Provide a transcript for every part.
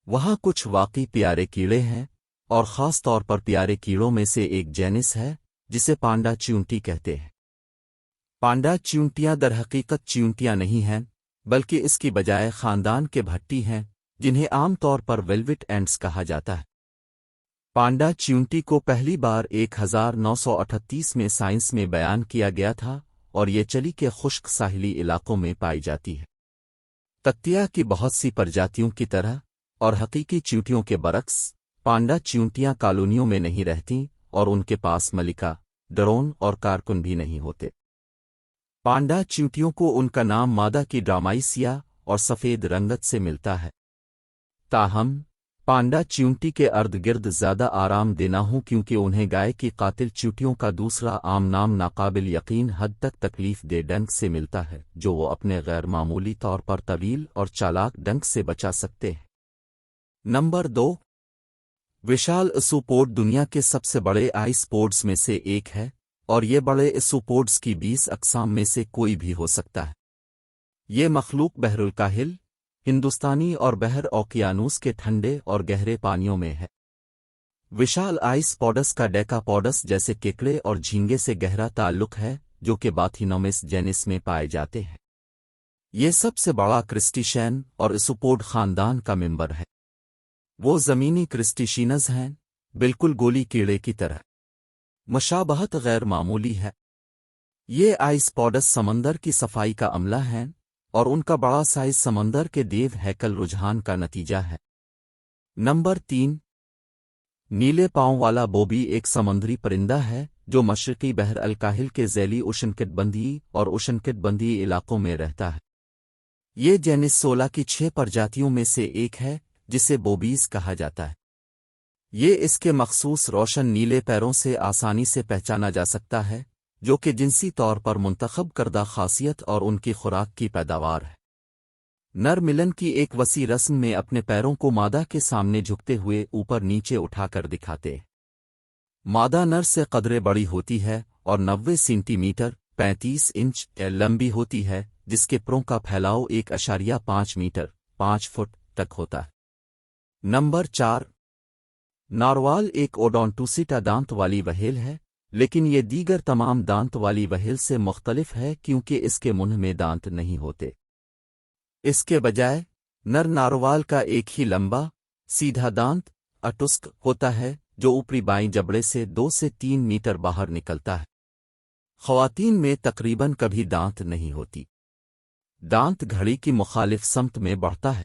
وہاں کچھ واقعی پیارے کیڑے ہیں، اور خاص طور پر پیارے کیڑوں میں سے ایک جینس ہے جسے پانڈا چیونٹی کہتے ہیں۔ پانڈا چیونٹیاں درحقیقت چیونٹیاں نہیں ہیں، بلکہ اس کی بجائے خاندان کے بھٹی ہیں جنہیں عام طور پر ویلوٹ اینٹس کہا جاتا ہے۔ پانڈا چیونٹی کو پہلی بار 1938 میں سائنس میں بیان کیا گیا تھا، اور یہ چلی کے خشک ساحلی علاقوں میں پائی جاتی ہے۔ تتیا کی بہت سی پرجاتیوں کی طرح اور حقیقی چیونٹیوں کے برعکس، پانڈا چیونٹیاں کالونیوں میں نہیں رہتیں اور ان کے پاس ملکہ، ڈرون اور کارکن بھی نہیں ہوتے۔ پانڈا چیونٹیوں کو ان کا نام مادہ کی ڈرامائی سیاہ اور سفید رنگت سے ملتا ہے۔ تاہم پانڈا چیونٹی کے ارد گرد زیادہ آرام دہ نہ ہوں، کیونکہ انہیں گائے کی قاتل چیونٹیوں کا دوسرا عام نام ناقابل یقین حد تک تکلیف دہ ڈنک سے ملتا ہے، جو وہ اپنے غیر معمولی طور پر طویل اور چالاک ڈنک سے بچا سکتے ہیں۔ نمبر 2، وشال اسوپوڈ دنیا کے سب سے بڑے آئس پوڈز میں سے ایک ہے، اور یہ بڑے اسوپوڈز کی 20 اقسام میں سے کوئی بھی ہو سکتا ہے۔ یہ مخلوق بحر الکاہل، ہندوستانی اور بحر اوقیانوس کے ٹھنڈے اور گہرے پانیوں میں ہے۔ وشال آئس پوڈس کا ڈیکا پوڈس جیسے کیکڑے اور جھینگے سے گہرا تعلق ہے، جو کہ باتھینومس جینس میں پائے جاتے ہیں۔ یہ سب سے بڑا کرسٹیشین اور اسوپوڈ خاندان کا ممبر ہے۔ وہ زمینی کرسٹیشینز ہیں، بالکل گولی کیڑے کی طرح۔ مشابہت غیر معمولی ہے۔ یہ آئس پوڈس سمندر کی صفائی کا عملہ ہیں، اور ان کا بڑا سائز سمندر کے دیو ہیکل رجحان کا نتیجہ ہے۔ نمبر 3، نیلے پاؤں والا بوبی ایک سمندری پرندہ ہے جو مشرقی بحر الکاہل کے ذیلی اشنکٹبندیی اور اشنکٹبندیی علاقوں میں رہتا ہے۔ یہ جینس 16 کی 6 پرجاتیوں میں سے ایک ہے جسے بوبیز کہا جاتا ہے۔ یہ اس کے مخصوص روشن نیلے پیروں سے آسانی سے پہچانا جا سکتا ہے، جو کہ جنسی طور پر منتخب کردہ خاصیت اور ان کی خوراک کی پیداوار ہے۔ نر ملن کی ایک وسیع رسم میں اپنے پیروں کو مادہ کے سامنے جھکتے ہوئے اوپر نیچے اٹھا کر دکھاتے ہیں۔ مادہ نر سے قدرے بڑی ہوتی ہے اور 90 سینٹی میٹر 35 انچ لمبی ہوتی ہے، جس کے پروں کا پھیلاؤ 1.5 میٹر 5 فٹ تک ہوتا ہے۔ نمبر 4، ناروال ایک اوڈونٹوسیٹا دانت والی وہیل ہے، لیکن یہ دیگر تمام دانت والی وہیل سے مختلف ہے کیونکہ اس کے منہ میں دانت نہیں ہوتے۔ اس کے بجائے نر ناروال کا ایک ہی لمبا، سیدھا دانت اٹسک ہوتا ہے جو اوپری بائیں جبڑے سے 2 سے 3 میٹر باہر نکلتا ہے۔ خواتین میں تقریباً کبھی دانت نہیں ہوتی۔ دانت گھڑی کی مخالف سمت میں بڑھتا ہے۔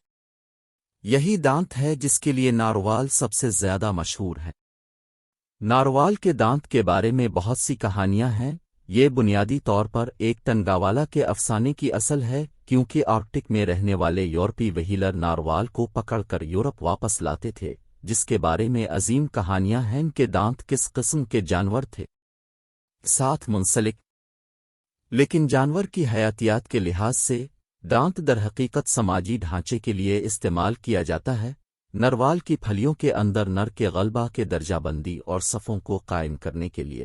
یہی دانت ہے جس کے لیے ناروال سب سے زیادہ مشہور ہے۔ ناروال کے دانت کے بارے میں بہت سی کہانیاں ہیں۔ یہ بنیادی طور پر ایک تنگاوالا کے افسانے کی اصل ہے، کیونکہ آرکٹک میں رہنے والے یورپی وہیلر ناروال کو پکڑ کر یورپ واپس لاتے تھے، جس کے بارے میں عظیم کہانیاں ہیں کہ دانت کس قسم کے جانور تھے ساتھ منسلک۔ لیکن جانور کی حیاتیات کے لحاظ سے دانت درحقیقت سماجی ڈھانچے کے لیے استعمال کیا جاتا ہے، نروال کی پھلیوں کے اندر نر کے غلبہ کے درجہ بندی اور صفوں کو قائم کرنے کے لیے۔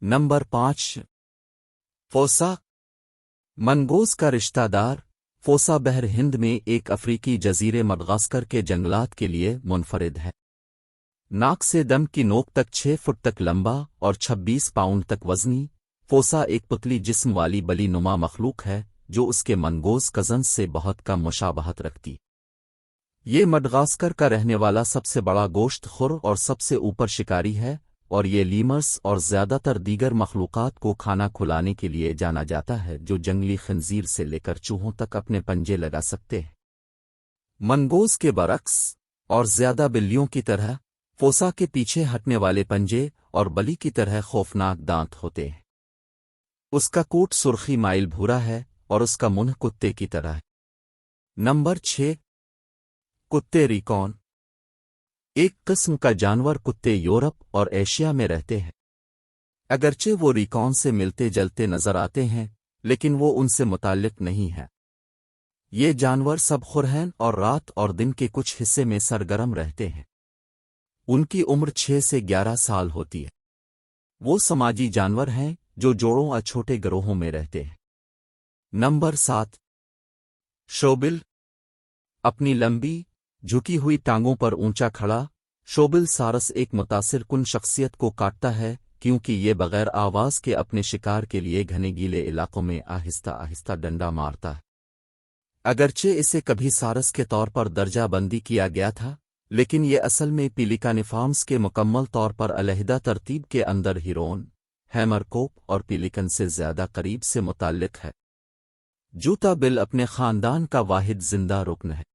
نمبر 5، فوسا منگوز کا رشتہ دار۔ فوسا بحر ہند میں ایک افریقی جزیرے مڈغاسکر کے جنگلات کے لیے منفرد ہے۔ ناک سے دم کی نوک تک 6 فٹ تک لمبا اور 26 پاؤنڈ تک وزنی، فوسا ایک پتلی جسم والی بلی نما مخلوق ہے جو اس کے منگوز کزنز سے بہت کم مشابہت رکھتی۔ یہ مڈغاسکر کا رہنے والا سب سے بڑا گوشت خور اور سب سے اوپر شکاری ہے، اور یہ لیمرز اور زیادہ تر دیگر مخلوقات کو کھانا کھلانے کے لیے جانا جاتا ہے جو جنگلی خنزیر سے لے کر چوہوں تک اپنے پنجے لگا سکتے ہیں۔ منگوز کے برعکس اور زیادہ بلیوں کی طرح، فوسا کے پیچھے ہٹنے والے پنجے اور بلی کی طرح خوفناک دانت ہوتے ہیں۔ اس کا کوٹ سرخی مائل بھورا ہے اور اس کا منہ کتے کی طرح ہے۔ نمبر 6، کتے ریکون۔ ایک قسم کا جانور کتے یورپ اور ایشیا میں رہتے ہیں۔ اگرچہ وہ ریکون سے ملتے جلتے نظر آتے ہیں، لیکن وہ ان سے متعلق نہیں ہے۔ یہ جانور سب خور ہیں اور رات اور دن کے کچھ حصے میں سرگرم رہتے ہیں۔ ان کی عمر 6 سے 11 سال ہوتی ہے۔ وہ سماجی جانور ہیں جو جوڑوں اور چھوٹے گروہوں میں رہتے ہیں۔ نمبر 7، شوبل۔ اپنی لمبی جھکی ہوئی ٹانگوں پر اونچا کھڑا شوبل سارس ایک متاثر کن شخصیت کو کاٹتا ہے کیونکہ یہ بغیر آواز کے اپنے شکار کے لیے گھنے گیلے علاقوں میں آہستہ آہستہ ڈنڈا مارتا ہے۔ اگرچہ اسے کبھی سارس کے طور پر درجہ بندی کیا گیا تھا، لیکن یہ اصل میں پیلیکانیفارمز کے مکمل طور پر علیحدہ ترتیب کے اندر ہیرون، ہیمرکوپ اور پیلیکن سے زیادہ قریب سے متعلق ہے۔ جوتا بل اپنے خاندان کا واحد زندہ رکن ہے۔